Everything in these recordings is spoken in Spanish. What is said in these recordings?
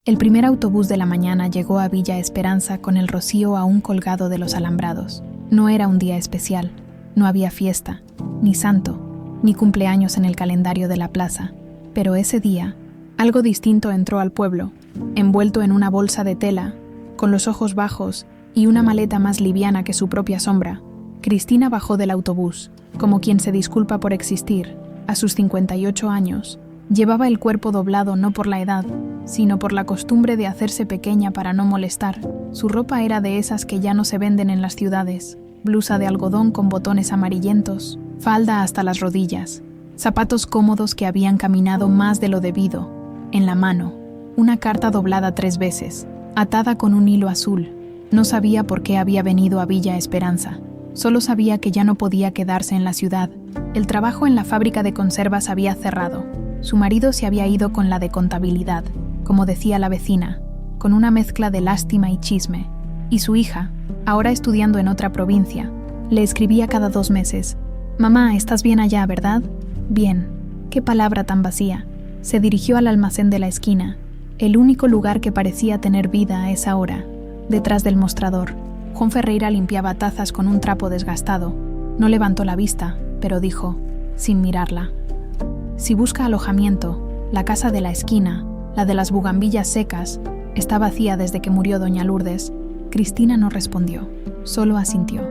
El primer autobús de la mañana llegó a Villa Esperanza con el rocío aún colgado de los alambrados. No era un día especial, no había fiesta, ni santo, ni cumpleaños en el calendario de la plaza, pero ese día, algo distinto entró al pueblo, envuelto en una bolsa de tela, con los ojos bajos y una maleta más liviana que su propia sombra. Cristina bajó del autobús, como quien se disculpa por existir. A sus 58 años, llevaba el cuerpo doblado no por la edad, sino por la costumbre de hacerse pequeña para no molestar. Su ropa era de esas que ya no se venden en las ciudades: blusa de algodón con botones amarillentos, falda hasta las rodillas, zapatos cómodos que habían caminado más de lo debido. En la mano, una carta doblada 3 veces, atada con un hilo azul. No sabía por qué había venido a Villa Esperanza. Solo sabía que ya no podía quedarse en la ciudad. El trabajo en la fábrica de conservas había cerrado. Su marido se había ido con la de contabilidad, como decía la vecina, con una mezcla de lástima y chisme. Y su hija, ahora estudiando en otra provincia, le escribía cada 2 meses: «Mamá, estás bien allá, ¿verdad?» Bien. Qué palabra tan vacía. Se dirigió al almacén de la esquina, el único lugar que parecía tener vida a esa hora. Detrás del mostrador, Juan Ferreira limpiaba tazas con un trapo desgastado. No levantó la vista, pero dijo, sin mirarla: «Si busca alojamiento, la casa de la esquina, la de las bugambillas secas, está vacía desde que murió doña Lourdes». Cristina no respondió, solo asintió.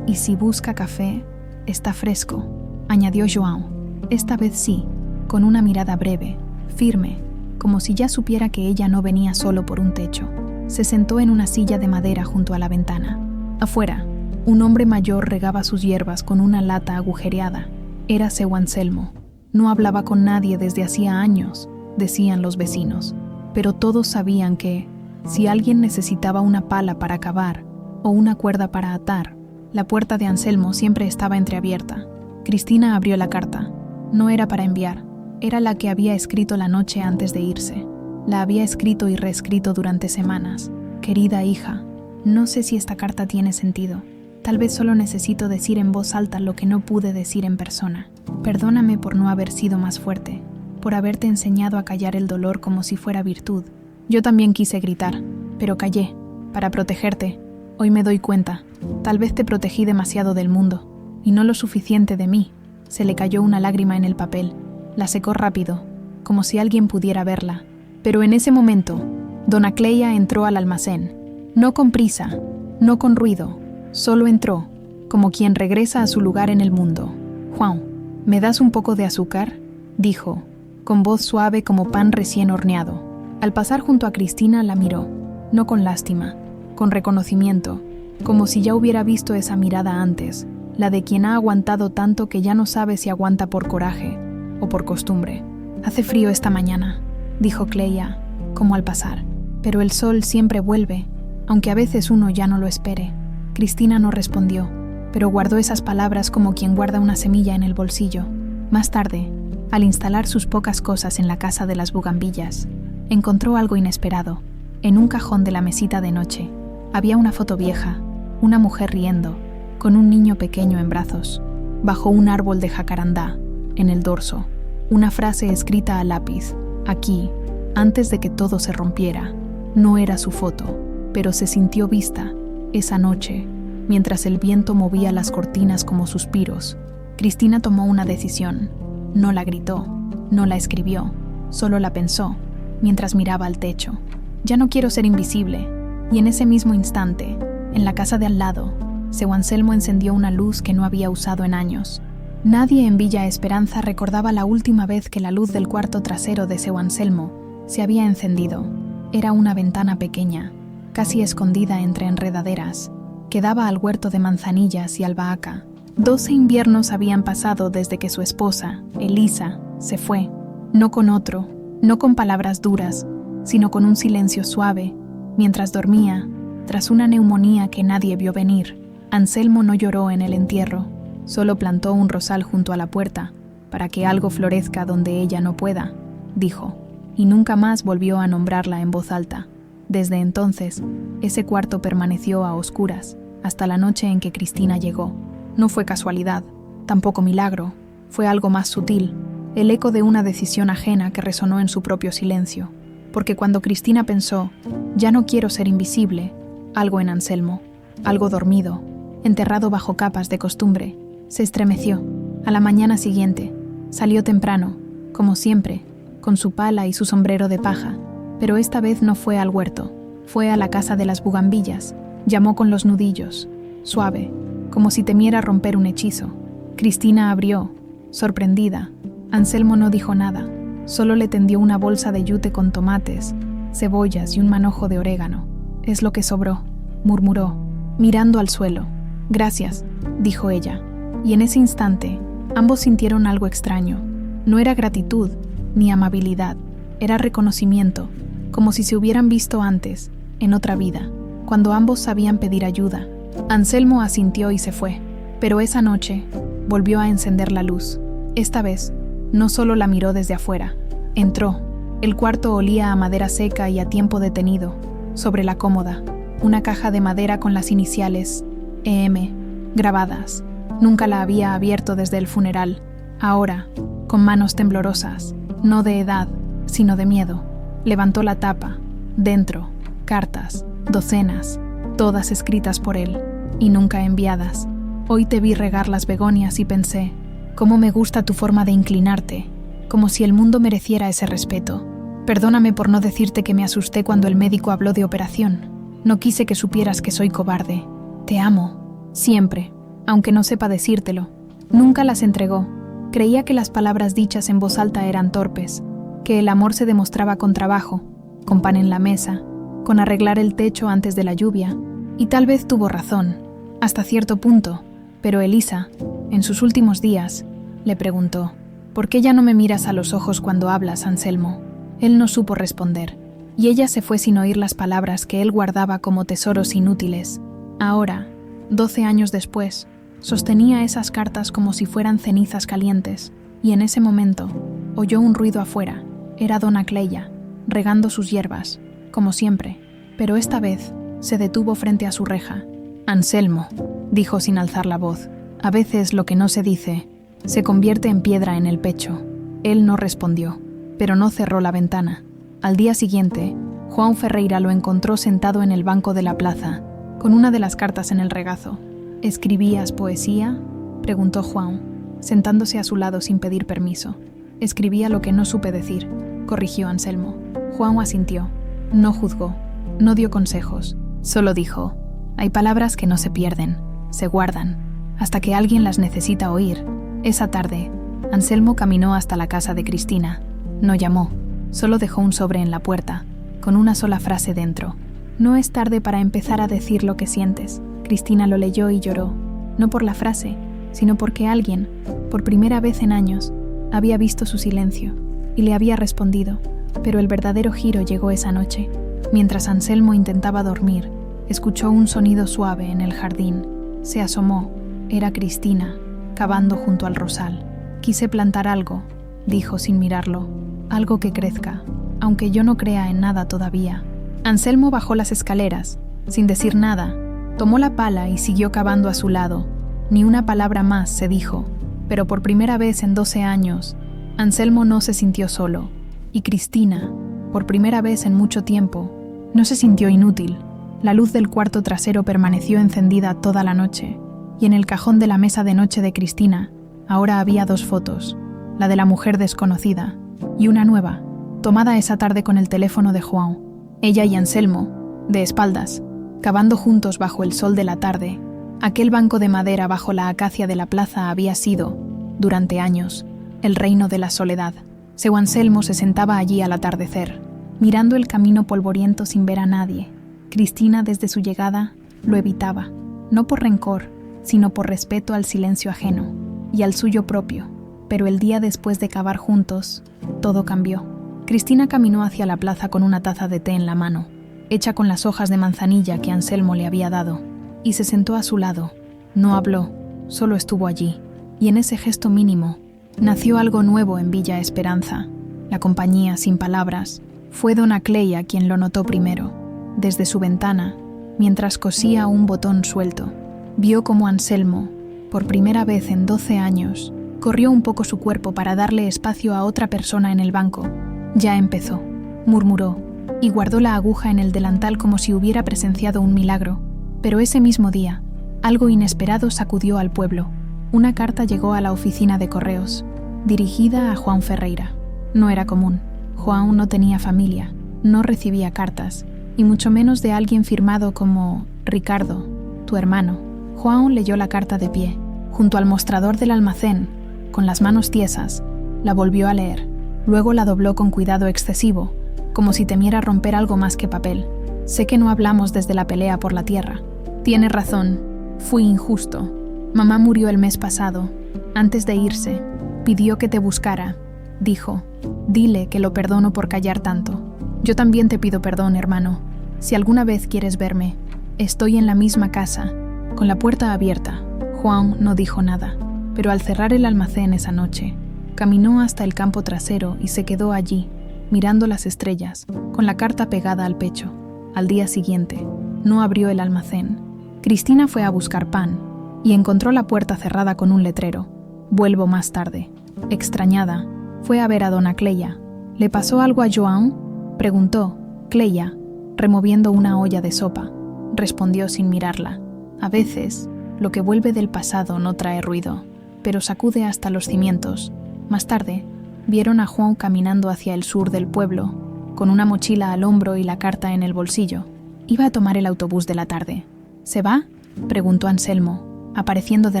«Y si busca café, está fresco», añadió João. Esta vez sí, con una mirada breve, firme, como si ya supiera que ella no venía solo por un techo. Se sentó en una silla de madera junto a la ventana. Afuera, un hombre mayor regaba sus hierbas con una lata agujereada. Era seu Anselmo. No hablaba con nadie desde hacía años, decían los vecinos, pero todos sabían que, si alguien necesitaba una pala para cavar o una cuerda para atar, la puerta de Anselmo siempre estaba entreabierta. Cristina abrió la carta. No era para enviar, era la que había escrito la noche antes de irse. La había escrito y reescrito durante semanas. «Querida hija, no sé si esta carta tiene sentido. Tal vez solo necesito decir en voz alta lo que no pude decir en persona. Perdóname por no haber sido más fuerte, por haberte enseñado a callar el dolor como si fuera virtud. Yo también quise gritar, pero callé, para protegerte. Hoy me doy cuenta, tal vez te protegí demasiado del mundo, y no lo suficiente de mí». Se le cayó una lágrima en el papel. La secó rápido, como si alguien pudiera verla. Pero en ese momento, dona Cleia entró al almacén. No con prisa, no con ruido, solo entró, como quien regresa a su lugar en el mundo. «Juan, ¿me das un poco de azúcar?», dijo, con voz suave como pan recién horneado. Al pasar junto a Cristina la miró, no con lástima, con reconocimiento, como si ya hubiera visto esa mirada antes, la de quien ha aguantado tanto que ya no sabe si aguanta por coraje o por costumbre. «Hace frío esta mañana», dijo Cleia, como al pasar, «pero el sol siempre vuelve, aunque a veces uno ya no lo espere». Cristina no respondió, pero guardó esas palabras como quien guarda una semilla en el bolsillo. Más tarde, al instalar sus pocas cosas en la casa de las bugambillas, encontró algo inesperado. En un cajón de la mesita de noche, había una foto vieja, una mujer riendo, con un niño pequeño en brazos, bajo un árbol de jacarandá, en el dorso, una frase escrita a lápiz: «Aquí, antes de que todo se rompiera». No era su foto, pero se sintió vista, esa noche, mientras el viento movía las cortinas como suspiros. Cristina tomó una decisión. No la gritó, no la escribió, solo la pensó, mientras miraba al techo. «Ya no quiero ser invisible». Y en ese mismo instante, en la casa de al lado, seu Anselmo encendió una luz que no había usado en años. Nadie en Villa Esperanza recordaba la última vez que la luz del cuarto trasero de seu Anselmo se había encendido. Era una ventana pequeña, casi escondida entre enredaderas, que daba al huerto de manzanillas y albahaca. 12 inviernos habían pasado desde que su esposa, Elisa, se fue, no con otro, no con palabras duras, sino con un silencio suave, mientras dormía, tras una neumonía que nadie vio venir. Anselmo no lloró en el entierro, solo plantó un rosal junto a la puerta, para que algo florezca donde ella no pueda, dijo, y nunca más volvió a nombrarla en voz alta. Desde entonces, ese cuarto permaneció a oscuras, hasta la noche en que Cristina llegó. No fue casualidad, tampoco milagro, fue algo más sutil, el eco de una decisión ajena que resonó en su propio silencio. porque cuando Cristina pensó, ya no quiero ser invisible, algo en Anselmo, algo dormido, enterrado bajo capas de costumbre, se estremeció. A la mañana siguiente, salió temprano, como siempre, con su pala y su sombrero de paja, pero esta vez no fue al huerto, fue a la casa de las bugambillas, llamó con los nudillos, suave, como si temiera romper un hechizo. Cristina abrió, sorprendida. Anselmo no dijo nada, solo le tendió una bolsa de yute con tomates, cebollas y un manojo de orégano. «Es lo que sobró», murmuró, mirando al suelo. «Gracias», dijo ella, y en ese instante, ambos sintieron algo extraño. No era gratitud, ni amabilidad, era reconocimiento, como si se hubieran visto antes, en otra vida, cuando ambos sabían pedir ayuda. Anselmo asintió y se fue, pero esa noche volvió a encender la luz. Esta vez, no solo la miró desde afuera, entró. El cuarto olía a madera seca y a tiempo detenido. Sobre la cómoda, una caja de madera con las iniciales EM grabadas. Nunca la había abierto desde el funeral. Ahora, con manos temblorosas, no de edad, sino de miedo, levantó la tapa. Dentro, cartas, docenas, todas escritas por él, y nunca enviadas. Hoy te vi regar las begonias y pensé, cómo me gusta tu forma de inclinarte, como si el mundo mereciera ese respeto. Perdóname por no decirte que me asusté cuando el médico habló de operación. No quise que supieras que soy cobarde. Te amo, siempre, aunque no sepa decírtelo. Nunca las entregó. Creía que las palabras dichas en voz alta eran torpes, que el amor se demostraba con trabajo, con pan en la mesa, con arreglar el techo antes de la lluvia, y tal vez tuvo razón, hasta cierto punto, pero Elisa, en sus últimos días, le preguntó, «¿Por qué ya no me miras a los ojos cuando hablas, Anselmo?» Él no supo responder, y ella se fue sin oír las palabras que él guardaba como tesoros inútiles. Ahora, 12 años después, sostenía esas cartas como si fueran cenizas calientes, y en ese momento oyó un ruido afuera. Era dona Cleia, regando sus hierbas, como siempre, pero esta vez se detuvo frente a su reja. «Anselmo», dijo sin alzar la voz, «a veces lo que no se dice se convierte en piedra en el pecho». Él no respondió, pero no cerró la ventana. Al día siguiente, João Ferreira lo encontró sentado en el banco de la plaza, con una de las cartas en el regazo. «¿Escribías poesía?», preguntó João, sentándose a su lado sin pedir permiso. «Escribía lo que no supe decir», corrigió Anselmo. João asintió. No juzgó, no dio consejos, solo dijo, «Hay palabras que no se pierden, se guardan, hasta que alguien las necesita oír». Esa tarde, Anselmo caminó hasta la casa de Cristina. No llamó, solo dejó un sobre en la puerta, con una sola frase dentro. «No es tarde para empezar a decir lo que sientes». Cristina lo leyó y lloró, no por la frase, sino porque alguien, por primera vez en años, había visto su silencio y le había respondido, pero el verdadero giro llegó esa noche. Mientras Anselmo intentaba dormir, escuchó un sonido suave en el jardín. Se asomó, era Cristina, cavando junto al rosal. «Quise plantar algo», dijo sin mirarlo, «algo que crezca, aunque yo no crea en nada todavía». Anselmo bajó las escaleras, sin decir nada, tomó la pala y siguió cavando a su lado. Ni una palabra más se dijo, pero por primera vez en 12 años, Anselmo no se sintió solo, y Cristina, por primera vez en mucho tiempo, no se sintió inútil. La luz del cuarto trasero permaneció encendida toda la noche, y en el cajón de la mesa de noche de Cristina ahora había 2 fotos, la de la mujer desconocida y una nueva, tomada esa tarde con el teléfono de João. Ella y Anselmo, de espaldas, cavando juntos bajo el sol de la tarde. Aquel banco de madera bajo la acacia de la plaza había sido, durante años, el reino de la soledad. Seu Anselmo se sentaba allí al atardecer, mirando el camino polvoriento sin ver a nadie. Cristina, desde su llegada, lo evitaba, no por rencor, sino por respeto al silencio ajeno y al suyo propio. Pero el día después de cavar juntos, todo cambió. Cristina caminó hacia la plaza con una taza de té en la mano, hecha con las hojas de manzanilla que Anselmo le había dado, y se sentó a su lado. No habló, solo estuvo allí, y en ese gesto mínimo nació algo nuevo en Villa Esperanza. La compañía, sin palabras, fue dona Cleia quien lo notó primero. Desde su ventana, mientras cosía un botón suelto, vio como Anselmo, por primera vez en 12 años, corrió un poco su cuerpo para darle espacio a otra persona en el banco. «Ya empezó», murmuró, y guardó la aguja en el delantal como si hubiera presenciado un milagro. Pero ese mismo día, algo inesperado sacudió al pueblo. Una carta llegó a la oficina de correos, dirigida a João Ferreira. No era común. João no tenía familia, no recibía cartas, y mucho menos de alguien firmado como Ricardo, tu hermano. João leyó la carta de pie, junto al mostrador del almacén, con las manos tiesas. La volvió a leer. Luego la dobló con cuidado excesivo, como si temiera romper algo más que papel. Sé que no hablamos desde la pelea por la tierra. Tienes razón, fui injusto. Mamá murió el mes pasado. Antes de irse, pidió que te buscara. Dijo, dile que lo perdono por callar tanto. Yo también te pido perdón, hermano. Si alguna vez quieres verme, estoy en la misma casa, con la puerta abierta. João no dijo nada, pero al cerrar el almacén esa noche, caminó hasta el campo trasero y se quedó allí, mirando las estrellas, con la carta pegada al pecho. Al día siguiente, no abrió el almacén. Cristina fue a buscar pan y encontró la puerta cerrada con un letrero. Vuelvo más tarde. Extrañada, fue a ver a dona Cleia. ¿Le pasó algo a João?, preguntó Cleia, removiendo una olla de sopa. Respondió sin mirarla. A veces, lo que vuelve del pasado no trae ruido, pero sacude hasta los cimientos. Más tarde, vieron a João caminando hacia el sur del pueblo, con una mochila al hombro y la carta en el bolsillo. Iba a tomar el autobús de la tarde. ¿Se va?, preguntó Anselmo, apareciendo de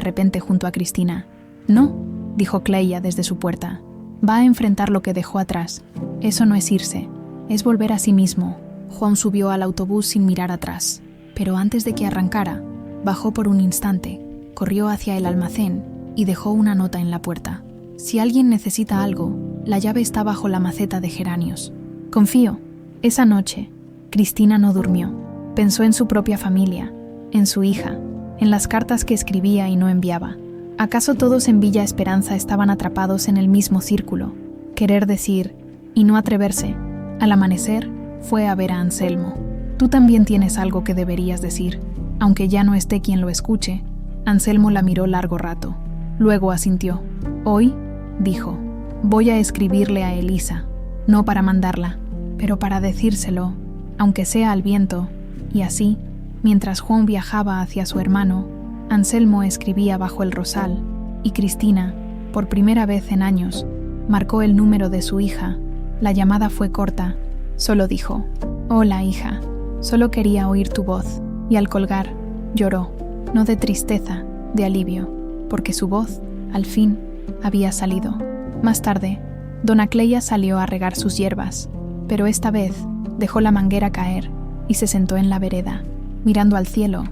repente junto a Cristina. No, dijo Cleia desde su puerta. Va a enfrentar lo que dejó atrás. Eso no es irse, es volver a sí mismo. João subió al autobús sin mirar atrás, pero antes de que arrancara, bajó por un instante, corrió hacia el almacén y dejó una nota en la puerta. Si alguien necesita algo, la llave está bajo la maceta de geranios. Confío. Esa noche, Cristina no durmió. Pensó en su propia familia, en su hija, en las cartas que escribía y no enviaba. ¿Acaso todos en Villa Esperanza estaban atrapados en el mismo círculo? Querer decir y no atreverse. Al amanecer, fue a ver a Anselmo. Tú también tienes algo que deberías decir. Aunque ya no esté quien lo escuche, Anselmo la miró largo rato. Luego asintió. Hoy, dijo, voy a escribirle a Elisa, no para mandarla, pero para decírselo, aunque sea al viento. Y así, mientras João viajaba hacia su hermano, Anselmo escribía bajo el rosal, y Cristina, por primera vez en años, marcó el número de su hija. La llamada fue corta. Solo dijo, hola, hija. Solo quería oír tu voz. Y al colgar, lloró, no de tristeza, de alivio, porque su voz, al fin, había salido. Más tarde, dona Cleia salió a regar sus hierbas, pero esta vez dejó la manguera caer y se sentó en la vereda, mirando al cielo.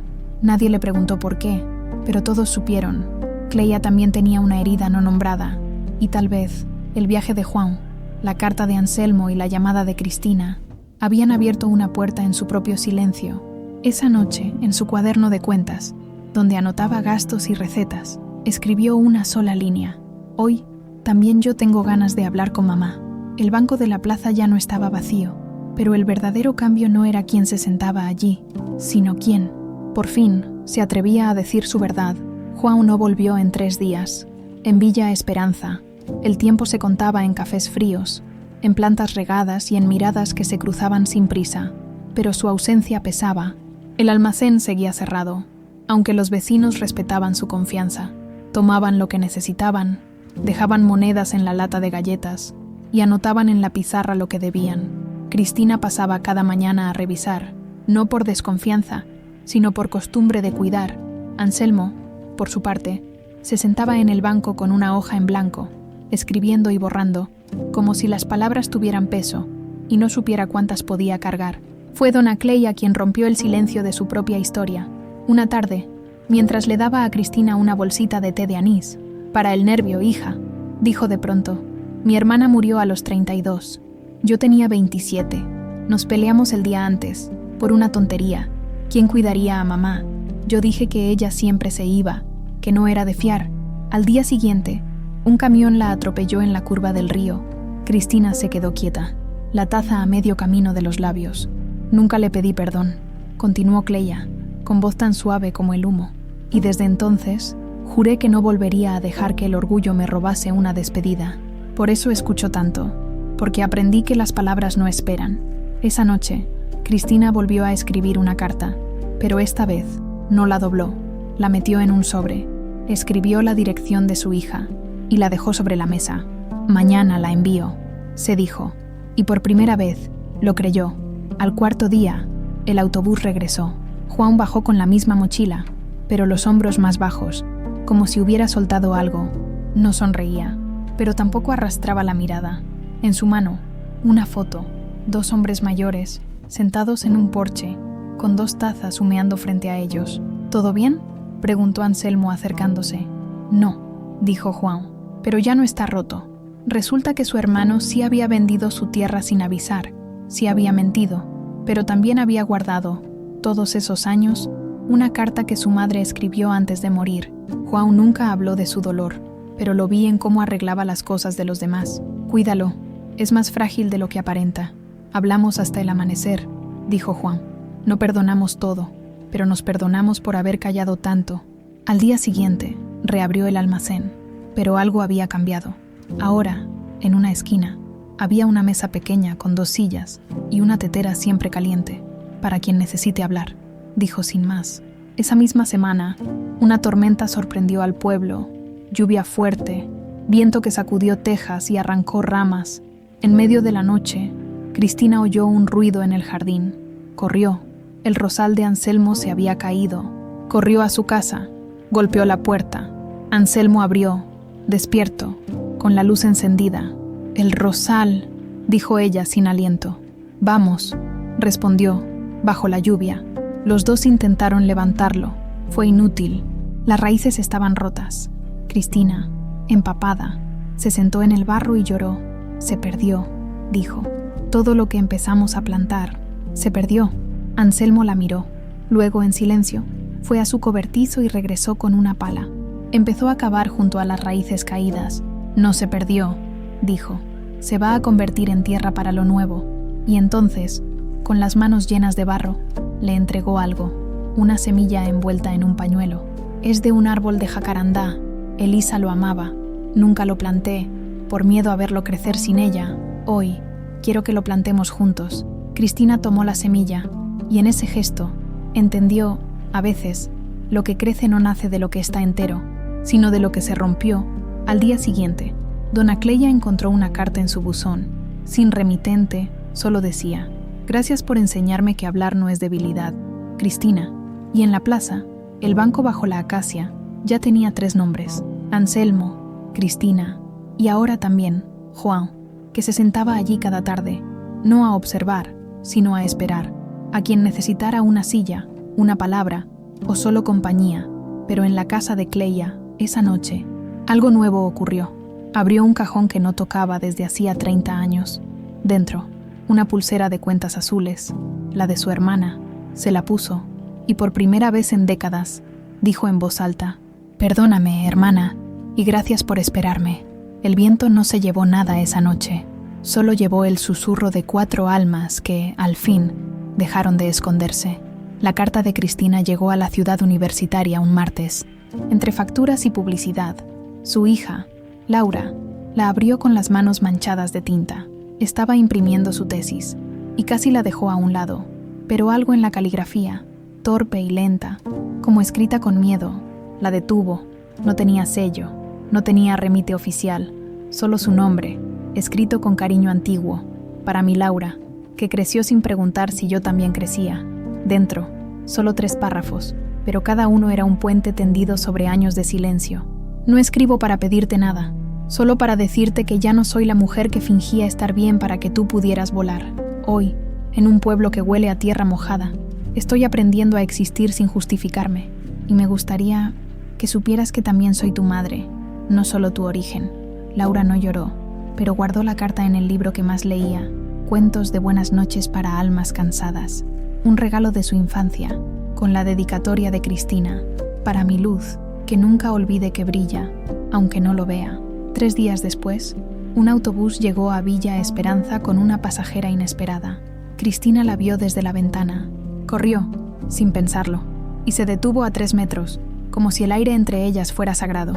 Nadie le preguntó por qué, pero todos supieron. Cleia también tenía una herida no nombrada, y tal vez el viaje de João, la carta de Anselmo y la llamada de Cristina habían abierto una puerta en su propio silencio. Esa noche, en su cuaderno de cuentas, donde anotaba gastos y recetas, escribió una sola línea. Hoy, también yo tengo ganas de hablar con mamá. El banco de la plaza ya no estaba vacío, pero el verdadero cambio no era quién se sentaba allí, sino quién. Por fin, se atrevía a decir su verdad. João no volvió en 3 días. En Villa Esperanza, el tiempo se contaba en cafés fríos, en plantas regadas y en miradas que se cruzaban sin prisa, pero su ausencia pesaba. El almacén seguía cerrado, aunque los vecinos respetaban su confianza. Tomaban lo que necesitaban, dejaban monedas en la lata de galletas y anotaban en la pizarra lo que debían. Cristina pasaba cada mañana a revisar, no por desconfianza, sino por costumbre de cuidar. Anselmo, por su parte, se sentaba en el banco con una hoja en blanco, escribiendo y borrando, como si las palabras tuvieran peso, y no supiera cuántas podía cargar. Fue dona Cleia quien rompió el silencio de su propia historia. Una tarde, mientras le daba a Cristina una bolsita de té de anís, «Para el nervio, hija», dijo de pronto, «Mi hermana murió a los 32. Yo tenía 27. Nos peleamos el día antes, por una tontería. ¿Quién cuidaría a mamá? Yo dije que ella siempre se iba, que no era de fiar. Al día siguiente, un camión la atropelló en la curva del río. Cristina se quedó quieta, la taza a medio camino de los labios. Nunca le pedí perdón», continuó Cleia, con voz tan suave como el humo. «Y desde entonces, juré que no volvería a dejar que el orgullo me robase una despedida. Por eso escucho tanto, porque aprendí que las palabras no esperan. Esa noche, Cristina volvió a escribir una carta, pero esta vez no la dobló, la metió en un sobre, escribió la dirección de su hija y la dejó sobre la mesa. «Mañana la envío», se dijo, y por primera vez lo creyó. Al cuarto día, el autobús regresó. Juan bajó con la misma mochila, pero los hombros más bajos, como si hubiera soltado algo. No sonreía, pero tampoco arrastraba la mirada. En su mano, una foto, 2 hombres mayores, sentados en un porche, con 2 tazas humeando frente a ellos. «¿Todo bien?», preguntó Anselmo acercándose. «No», dijo Juan, «pero ya no está roto». Resulta que su hermano sí había vendido su tierra sin avisar, sí había mentido, pero también había guardado, todos esos años, una carta que su madre escribió antes de morir. Juan nunca habló de su dolor, pero lo vi en cómo arreglaba las cosas de los demás. «Cuídalo, es más frágil de lo que aparenta». «Hablamos hasta el amanecer», dijo Juan. «No perdonamos todo, pero nos perdonamos por haber callado tanto». Al día siguiente, reabrió el almacén, pero algo había cambiado. Ahora, en una esquina, había una mesa pequeña con 2 sillas y una tetera siempre caliente, para quien necesite hablar, dijo sin más. Esa misma semana, una tormenta sorprendió al pueblo, lluvia fuerte, viento que sacudió tejas y arrancó ramas. En medio de la noche, Cristina oyó un ruido en el jardín. Corrió. El rosal de Anselmo se había caído. Corrió a su casa, golpeó la puerta. Anselmo abrió, despierto, con la luz encendida. «El rosal», dijo ella sin aliento. «Vamos», respondió, bajo la lluvia. Los 2 intentaron levantarlo. Fue inútil. Las raíces estaban rotas. Cristina, empapada, se sentó en el barro y lloró. «Se perdió», dijo. «Todo lo que empezamos a plantar se perdió». Anselmo la miró. Luego, en silencio, fue a su cobertizo y regresó con una pala. Empezó a cavar junto a las raíces caídas. «No se perdió», dijo. «Se va a convertir en tierra para lo nuevo». Y entonces, con las manos llenas de barro, le entregó algo, una semilla envuelta en un pañuelo. «Es de un árbol de jacarandá. Elisa lo amaba. Nunca lo planté, por miedo a verlo crecer sin ella. Hoy, quiero que lo plantemos juntos». Cristina tomó la semilla, y en ese gesto, entendió, a veces, lo que crece no nace de lo que está entero, sino de lo que se rompió. Al día siguiente, dona Cleia encontró una carta en su buzón. Sin remitente, solo decía: «Gracias por enseñarme que hablar no es debilidad, Cristina». Y en la plaza, el banco bajo la acacia, ya tenía 3 nombres: Anselmo, Cristina y ahora también Juan, que se sentaba allí cada tarde, no a observar, sino a esperar, a quien necesitara una silla, una palabra o solo compañía. Pero en la casa de Cleia, esa noche, algo nuevo ocurrió. Abrió un cajón que no tocaba desde hacía 30 años. Dentro, una pulsera de cuentas azules, la de su hermana. Se la puso, y por primera vez en décadas, dijo en voz alta: «Perdóname, hermana, y gracias por esperarme. El viento no se llevó nada esa noche, solo llevó el susurro de 4 almas que, al fin, dejaron de esconderse». La carta de Cristina llegó a la ciudad universitaria un martes. Entre facturas y publicidad, su hija, Laura, la abrió con las manos manchadas de tinta. Estaba imprimiendo su tesis, y casi la dejó a un lado, pero algo en la caligrafía, torpe y lenta, como escrita con miedo, la detuvo. No tenía sello, no tenía remite oficial, solo su nombre, escrito con cariño antiguo: «Para mi Laura», que creció sin preguntar si yo también crecía. Dentro, solo 3 párrafos, pero cada uno era un puente tendido sobre años de silencio. «No escribo para pedirte nada, solo para decirte que ya no soy la mujer que fingía estar bien para que tú pudieras volar. Hoy, en un pueblo que huele a tierra mojada, estoy aprendiendo a existir sin justificarme, y me gustaría que supieras que también soy tu madre, no solo tu origen». Laura no lloró, pero guardó la carta en el libro que más leía, Cuentos de buenas noches para almas cansadas, un regalo de su infancia, con la dedicatoria de Cristina: «Para mi luz, que nunca olvide que brilla, aunque no lo vea». 3 días después, un autobús llegó a Villa Esperanza con una pasajera inesperada. Cristina la vio desde la ventana. Corrió, sin pensarlo, y se detuvo a 3 metros, como si el aire entre ellas fuera sagrado.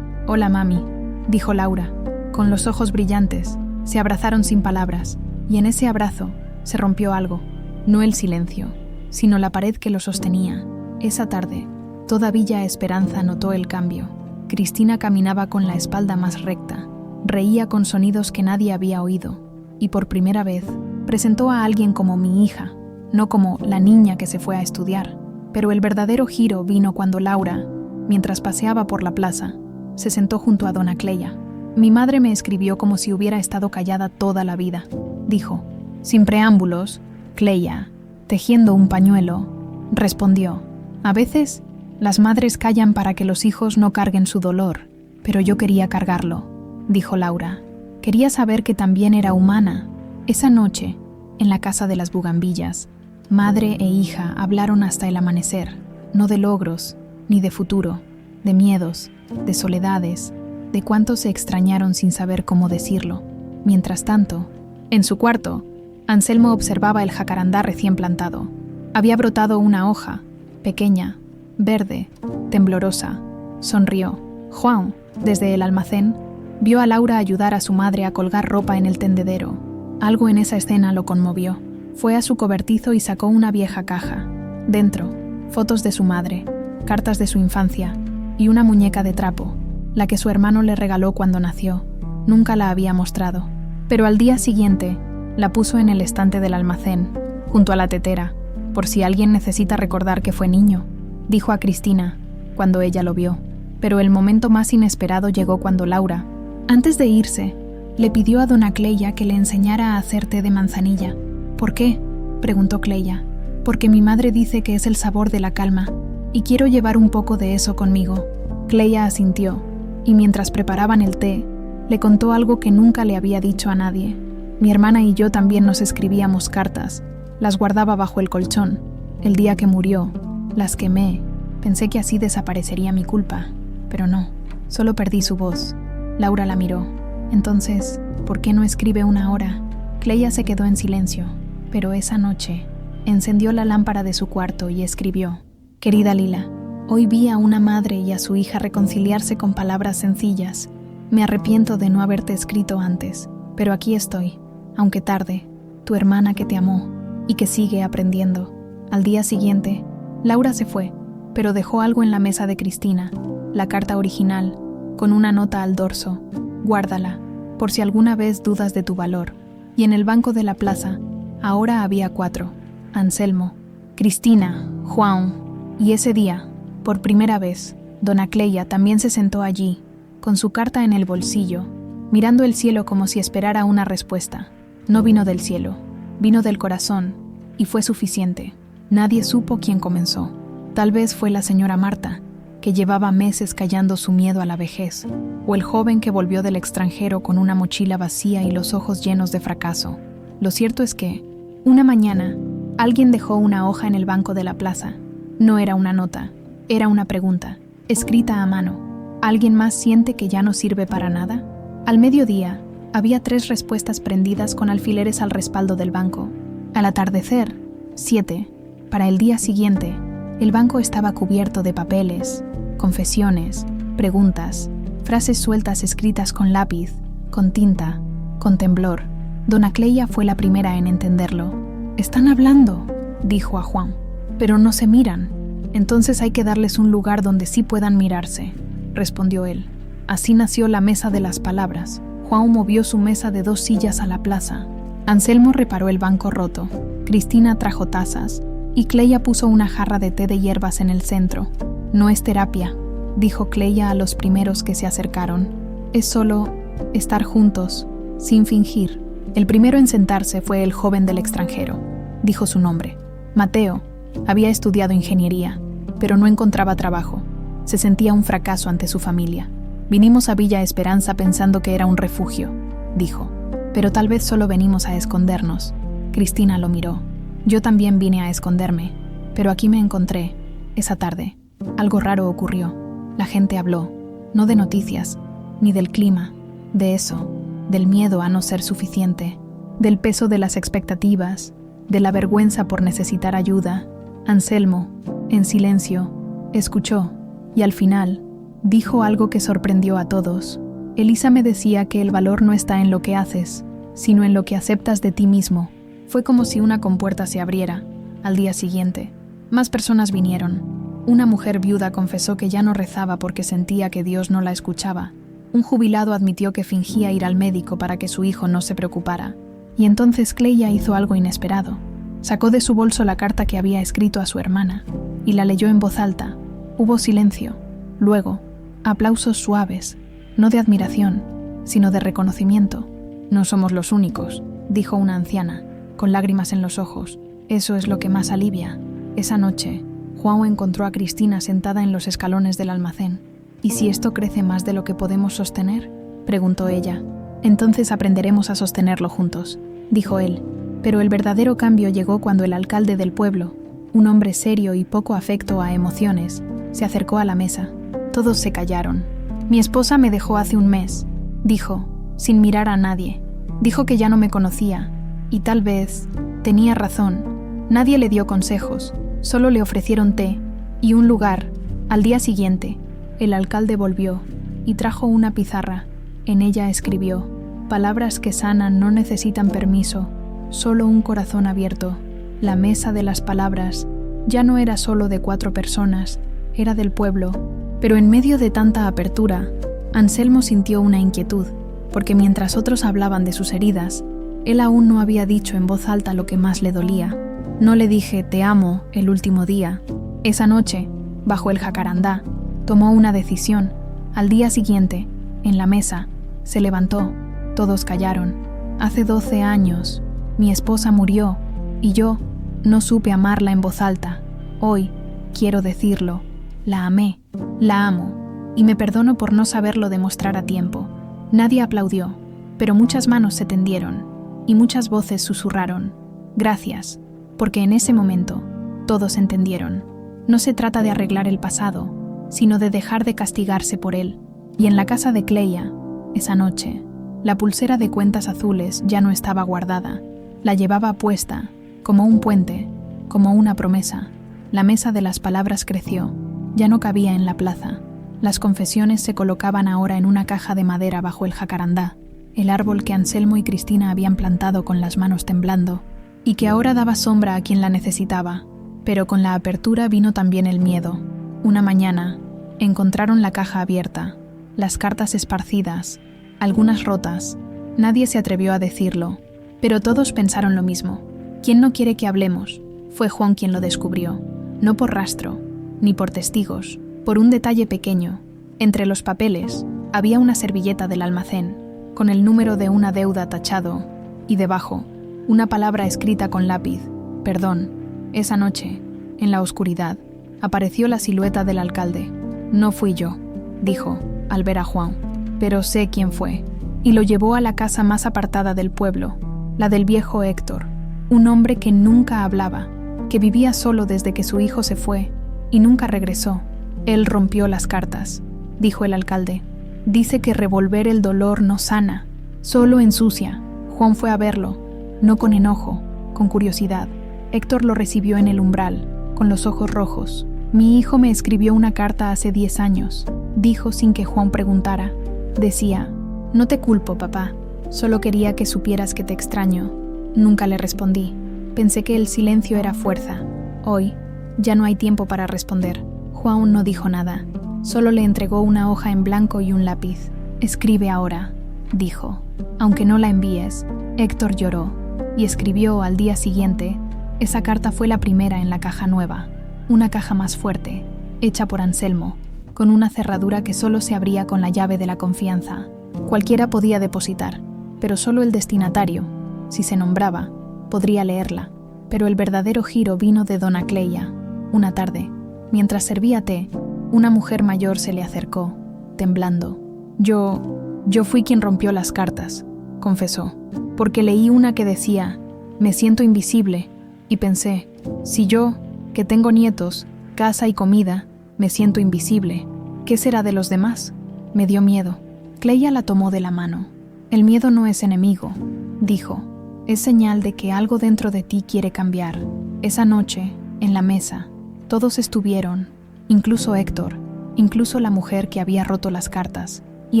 «Hola, mami», dijo Laura, con los ojos brillantes. Se abrazaron sin palabras, y en ese abrazo, Se rompió algo, no el silencio, sino la pared que lo sostenía. Esa tarde, toda Villa Esperanza notó el cambio. Cristina caminaba con la espalda más recta, reía con sonidos que nadie había oído, y por primera vez presentó a alguien como mi hija, no como la niña que se fue a estudiar. Pero el verdadero giro vino cuando Laura, mientras paseaba por la plaza, se sentó junto a dona Cleia. Mi madre me escribió como si hubiera estado callada toda la vida, dijo. Sin preámbulos, Cleia, tejiendo un pañuelo, respondió. A veces, las madres callan para que los hijos no carguen su dolor, pero yo quería cargarlo, dijo Laura. Quería saber que también era humana. Esa noche, en la casa de las bugambillas, madre e hija hablaron hasta el amanecer, no de logros, ni de futuro, de miedos, de soledades, de cuánto se extrañaron sin saber cómo decirlo. Mientras tanto, en su cuarto, Anselmo observaba el jacarandá recién plantado. Había brotado una hoja, pequeña, verde, temblorosa. Sonrió. Juan, desde el almacén, vio a Laura ayudar a su madre a colgar ropa en el tendedero. Algo en esa escena lo conmovió. Fue a su cobertizo y sacó una vieja caja. Dentro, fotos de su madre, cartas de su infancia y una muñeca de trapo, la que su hermano le regaló cuando nació. Nunca la había mostrado. Pero al día siguiente, la puso en el estante del almacén, junto a la tetera, por si alguien necesita recordar que fue niño, dijo a Cristina, cuando ella lo vio. Pero el momento más inesperado llegó cuando Laura, antes de irse, le pidió a dona Cleia que le enseñara a hacer té de manzanilla. ¿Por qué?, preguntó Cleia. Porque mi madre dice que es el sabor de la calma, y quiero llevar un poco de eso conmigo. Cleia asintió, y mientras preparaban el té, le contó algo que nunca le había dicho a nadie. Mi hermana y yo también nos escribíamos cartas. Las guardaba bajo el colchón. El día que murió, las quemé. Pensé que así desaparecería mi culpa, pero no. Solo perdí su voz. Laura la miró. Entonces, ¿por qué no escribe una hora? Cleia se quedó en silencio, pero esa noche encendió la lámpara de su cuarto y escribió. Querida Lila, hoy vi a una madre y a su hija reconciliarse con palabras sencillas. Me arrepiento de no haberte escrito antes, pero aquí estoy, aunque tarde, tu hermana que te amó y que sigue aprendiendo. Al día siguiente, Laura se fue, pero dejó algo en la mesa de Cristina, la carta original, con una nota al dorso. Guárdala, por si alguna vez dudas de tu valor. Y en el banco de la plaza, ahora había 4. Anselmo, Cristina, Juan, y ese día, por primera vez, dona Cleia también se sentó allí, con su carta en el bolsillo, mirando el cielo como si esperara una respuesta. No vino del cielo, vino del corazón, y fue suficiente. Nadie supo quién comenzó. Tal vez fue la señora Marta, que llevaba meses callando su miedo a la vejez, o el joven que volvió del extranjero con una mochila vacía y los ojos llenos de fracaso. Lo cierto es que, una mañana, alguien dejó una hoja en el banco de la plaza. No era una nota, era una pregunta, escrita a mano. ¿Alguien más siente que ya no sirve para nada? Al mediodía, había 3 respuestas prendidas con alfileres al respaldo del banco. Al atardecer, 7. Para el día siguiente, el banco estaba cubierto de papeles, confesiones, preguntas, frases sueltas escritas con lápiz, con tinta, con temblor. Dona Cleia fue la primera en entenderlo. «Están hablando», dijo a Juan, «pero no se miran. Entonces hay que darles un lugar donde sí puedan mirarse», respondió él. Así nació la mesa de las palabras. Juan movió su mesa de 2 sillas a la plaza. Anselmo reparó el banco roto. Cristina trajo tazas, y Cleia puso una jarra de té de hierbas en el centro. «No es terapia», dijo Cleia a los primeros que se acercaron. «Es solo estar juntos, sin fingir». El primero en sentarse fue el joven del extranjero. Dijo su nombre. Mateo. Había estudiado ingeniería, pero no encontraba trabajo. Se sentía un fracaso ante su familia. «Vinimos a Villa Esperanza pensando que era un refugio», dijo. «Pero tal vez solo venimos a escondernos». Cristina lo miró. «Yo también vine a esconderme, pero aquí me encontré. Esa tarde, algo raro ocurrió. La gente habló, no de noticias, ni del clima, de eso, del miedo a no ser suficiente, del peso de las expectativas, de la vergüenza por necesitar ayuda. Anselmo, en silencio, escuchó, y al final, dijo algo que sorprendió a todos. Elisa me decía que el valor no está en lo que haces, sino en lo que aceptas de ti mismo. Fue como si una compuerta se abriera. Al día siguiente, más personas vinieron. Una mujer viuda confesó que ya no rezaba porque sentía que Dios no la escuchaba. Un jubilado admitió que fingía ir al médico para que su hijo no se preocupara. Y entonces Cleia hizo algo inesperado. Sacó de su bolso la carta que había escrito a su hermana y la leyó en voz alta. Hubo silencio. Luego, aplausos suaves, no de admiración, sino de reconocimiento. «No somos los únicos», dijo una anciana, con lágrimas en los ojos. «Eso es lo que más alivia». Esa noche, Juan encontró a Cristina sentada en los escalones del almacén. «¿Y si esto crece más de lo que podemos sostener?», preguntó ella. «Entonces aprenderemos a sostenerlo juntos», dijo él. Pero el verdadero cambio llegó cuando el alcalde del pueblo, un hombre serio y poco afecto a emociones, se acercó a la mesa. Todos se callaron. «Mi esposa me dejó hace un mes», dijo, sin mirar a nadie. Dijo que ya no me conocía, y tal vez tenía razón. Nadie le dio consejos, solo le ofrecieron té y un lugar. Al día siguiente, el alcalde volvió y trajo una pizarra. En ella escribió: «Palabras que sanan no necesitan permiso, solo un corazón abierto». La mesa de las palabras ya no era solo de 4 personas, era del pueblo. Pero en medio de tanta apertura, Anselmo sintió una inquietud, porque mientras otros hablaban de sus heridas, él aún no había dicho en voz alta lo que más le dolía. «No le dije te amo el último día». Esa noche, bajo el jacarandá, tomó una decisión. Al día siguiente, en la mesa, se levantó. Todos callaron. «Hace 12 años, mi esposa murió, y yo no supe amarla en voz alta. Hoy, quiero decirlo, la amé, la amo, y me perdono por no saberlo demostrar a tiempo». Nadie aplaudió, pero muchas manos se tendieron, y muchas voces susurraron: «Gracias», porque en ese momento, todos entendieron. No se trata de arreglar el pasado, sino de dejar de castigarse por él. Y en la casa de Cleia, esa noche, la pulsera de cuentas azules ya no estaba guardada. La llevaba puesta, como un puente, como una promesa. La mesa de las palabras creció, ya no cabía en la plaza. Las confesiones se colocaban ahora en una caja de madera bajo el jacarandá, el árbol que Anselmo y Cristina habían plantado con las manos temblando, y que ahora daba sombra a quien la necesitaba. Pero con la apertura vino también el miedo. Una mañana, encontraron la caja abierta, las cartas esparcidas, algunas rotas. Nadie se atrevió a decirlo, pero todos pensaron lo mismo. «¿Quién no quiere que hablemos?». Fue Juan quien lo descubrió, no por rastro, ni por testigos, por un detalle pequeño. Entre los papeles había una servilleta del almacén, con el número de una deuda tachado, y debajo, una palabra escrita con lápiz: «Perdón». Esa noche, en la oscuridad, apareció la silueta del alcalde. «No fui yo», dijo, al ver a Juan, «pero sé quién fue». Y lo llevó a la casa más apartada del pueblo, la del viejo Héctor, un hombre que nunca hablaba, que vivía solo desde que su hijo se fue, y nunca regresó. «Él rompió las cartas», dijo el alcalde. «Dice que revolver el dolor no sana, solo ensucia». Juan fue a verlo, no con enojo, con curiosidad. Héctor lo recibió en el umbral, con los ojos rojos. «Mi hijo me escribió una carta hace 10 años», dijo sin que Juan preguntara. Decía: «No te culpo, papá, solo quería que supieras que te extraño». Nunca le respondí. Pensé que el silencio era fuerza. Hoy, ya no hay tiempo para responder. Juan no dijo nada, solo le entregó una hoja en blanco y un lápiz. «Escribe ahora», dijo. «Aunque no la envíes». Héctor lloró y escribió al día siguiente. Esa carta fue la primera en la caja nueva, una caja más fuerte, hecha por Anselmo, con una cerradura que solo se abría con la llave de la confianza. Cualquiera podía depositar, pero solo el destinatario, si se nombraba, podría leerla. Pero el verdadero giro vino de dona Cleia. Una tarde, mientras servía té, una mujer mayor se le acercó, temblando. Yo fui quien rompió las cartas», confesó, «porque leí una que decía: me siento invisible, y pensé, si yo, que tengo nietos, casa y comida, me siento invisible, ¿qué será de los demás?». Me dio miedo. Cleia la tomó de la mano. «El miedo no es enemigo», dijo. «Es señal de que algo dentro de ti quiere cambiar». Esa noche, en la mesa, todos estuvieron, incluso Héctor, incluso la mujer que había roto las cartas. Y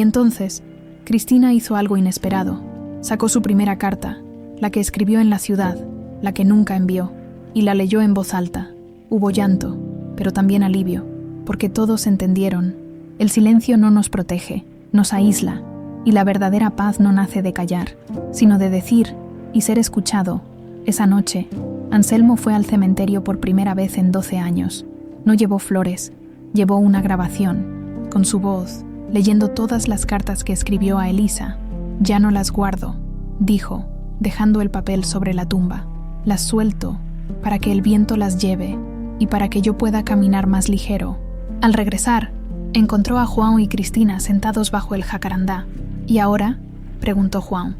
entonces, Cristina hizo algo inesperado. Sacó su primera carta, la que escribió en la ciudad, la que nunca envió, y la leyó en voz alta. Hubo llanto, pero también alivio, porque todos entendieron. El silencio no nos protege, nos aísla, y la verdadera paz no nace de callar, sino de decir y ser escuchado. Esa noche, Anselmo fue al cementerio por primera vez en 12 años. No llevó flores, llevó una grabación, con su voz, leyendo todas las cartas que escribió a Elisa. «Ya no las guardo», dijo, dejando el papel sobre la tumba. «Las suelto para que el viento las lleve y para que yo pueda caminar más ligero». Al regresar, encontró a Juan y Cristina sentados bajo el jacarandá. «¿Y ahora?», preguntó Juan.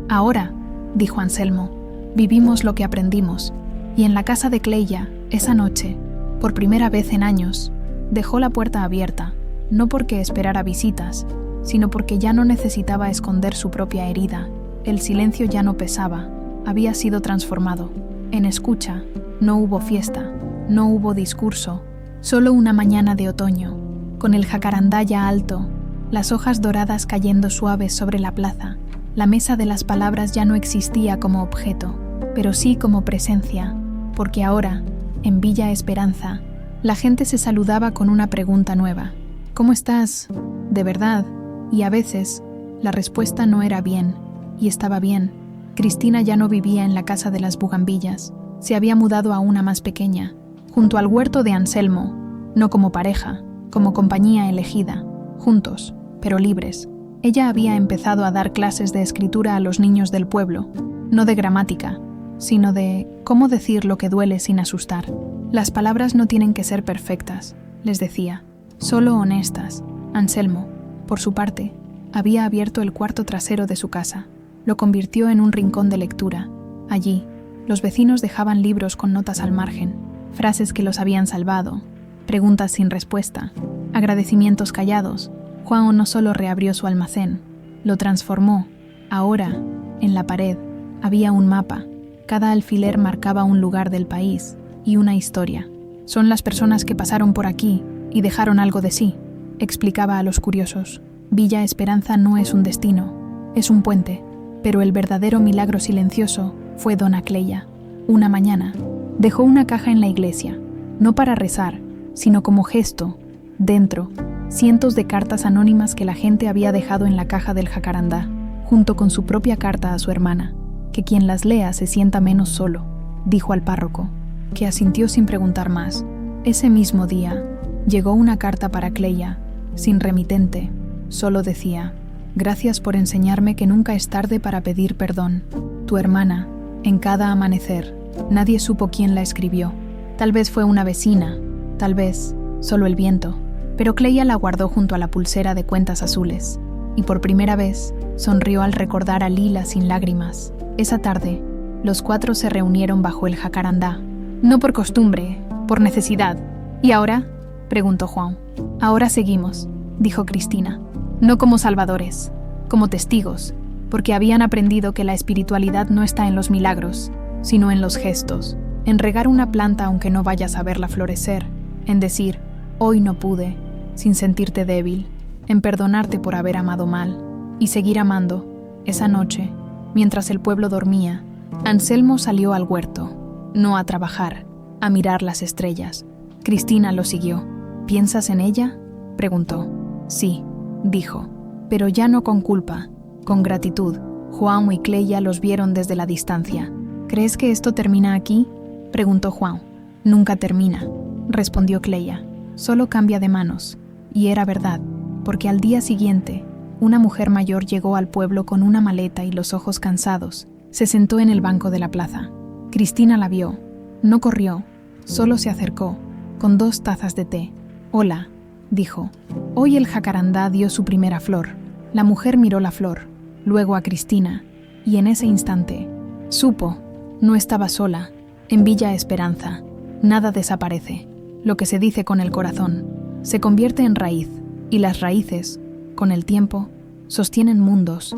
«Ahora», dijo Anselmo, «vivimos lo que aprendimos». Y en la casa de Cleia, esa noche, por primera vez en años, dejó la puerta abierta, no porque esperara visitas, sino porque ya no necesitaba esconder su propia herida. El silencio ya no pesaba, había sido transformado. En escucha, no hubo fiesta, no hubo discurso, solo una mañana de otoño, con el jacarandá ya alto, las hojas doradas cayendo suaves sobre la plaza. La mesa de las palabras ya no existía como objeto, pero sí como presencia, porque ahora, en Villa Esperanza, la gente se saludaba con una pregunta nueva. «¿Cómo estás? ¿De verdad?» Y a veces, la respuesta no era bien, y estaba bien. Cristina ya no vivía en la casa de las bugambillas, se había mudado a una más pequeña, junto al huerto de Anselmo, no como pareja, como compañía elegida, juntos, pero libres. Ella había empezado a dar clases de escritura a los niños del pueblo, no de gramática, sino de cómo decir lo que duele sin asustar. «Las palabras no tienen que ser perfectas», les decía, «solo honestas». Anselmo, por su parte, había abierto el cuarto trasero de su casa. Lo convirtió en un rincón de lectura. Allí, los vecinos dejaban libros con notas al margen, frases que los habían salvado, preguntas sin respuesta, agradecimientos callados. Juan no solo reabrió su almacén, lo transformó. Ahora, en la pared, había un mapa. Cada alfiler marcaba un lugar del país y una historia. «Son las personas que pasaron por aquí y dejaron algo de sí», explicaba a los curiosos. «Villa Esperanza no es un destino, es un puente». Pero el verdadero milagro silencioso fue dona Cleia. Una mañana, dejó una caja en la iglesia, no para rezar, sino como gesto. Dentro, cientos de cartas anónimas que la gente había dejado en la caja del jacarandá, junto con su propia carta a su hermana. «Que quien las lea se sienta menos solo», dijo al párroco, que asintió sin preguntar más. Ese mismo día, llegó una carta para Cleia, sin remitente. Solo decía: «Gracias por enseñarme que nunca es tarde para pedir perdón. Tu hermana, en cada amanecer». Nadie supo quién la escribió. Tal vez fue una vecina, tal vez solo el viento. Pero Cleia la guardó junto a la pulsera de cuentas azules, y por primera vez sonrió al recordar a Lila sin lágrimas. Esa tarde, los 4 se reunieron bajo el jacarandá. No por costumbre, por necesidad. «¿Y ahora?», preguntó Juan. «Ahora seguimos», dijo Cristina. «No como salvadores, como testigos, porque habían aprendido que la espiritualidad no está en los milagros, sino en los gestos, en regar una planta aunque no vayas a verla florecer, en decir, hoy no pude, sin sentirte débil, en perdonarte por haber amado mal, y seguir amando». Esa noche, mientras el pueblo dormía, Anselmo salió al huerto, no a trabajar, a mirar las estrellas. Cristina lo siguió. «¿Piensas en ella?», preguntó. «Sí», dijo, pero ya no con culpa, con gratitud. Juan y Cleia los vieron desde la distancia. «¿Crees que esto termina aquí?», preguntó Juan. «Nunca termina», respondió Cleia. «Solo cambia de manos». Y era verdad, porque al día siguiente, una mujer mayor llegó al pueblo con una maleta y los ojos cansados. Se sentó en el banco de la plaza. Cristina la vio. No corrió, solo se acercó, con 2 tazas de té. «Hola», dijo. «Hoy el jacarandá dio su primera flor». La mujer miró la flor, luego a Cristina, y en ese instante, supo, no estaba sola. En Villa Esperanza, nada desaparece. Lo que se dice con el corazón se convierte en raíz, y las raíces, con el tiempo, sostienen mundos.